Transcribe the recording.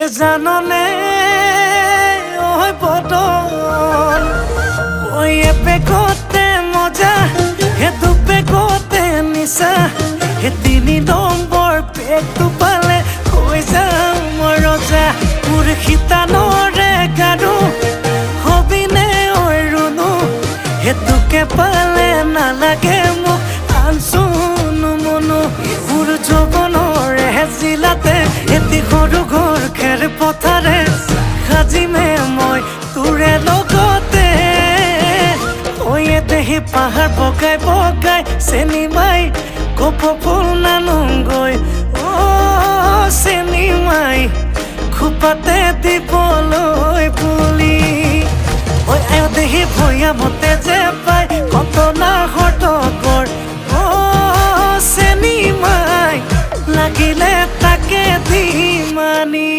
জাননে ওই বদল ওই পেকতে মজা হে দু পেকতে নিশা হে 3 নম্বৰ পেকটো পালে হৈ যাওঁ মই ৰজা মোৰ শিতানৰে গাৰু হবিনে ঐ ৰুণু হেতুকে পালে নালাগে মোক আনচুনো মনো মোৰ যৌৱনৰে জিলাতে এটি সৰু ঘৰ খেৰ পথাৰে সাজিমে মই তোৰে লগতে ঐ দেহি পাহাৰ বগাই বগাই চেনি মাই কপৌ ফুল নানোগৈ চেনি মাই খোপাতে দিবলৈ পুলি ঐ আয় দেহি ভৈয়ামতে যে পাই কটনা হতকৰ চেনি মাই লাগিলে তাকে দি মানি।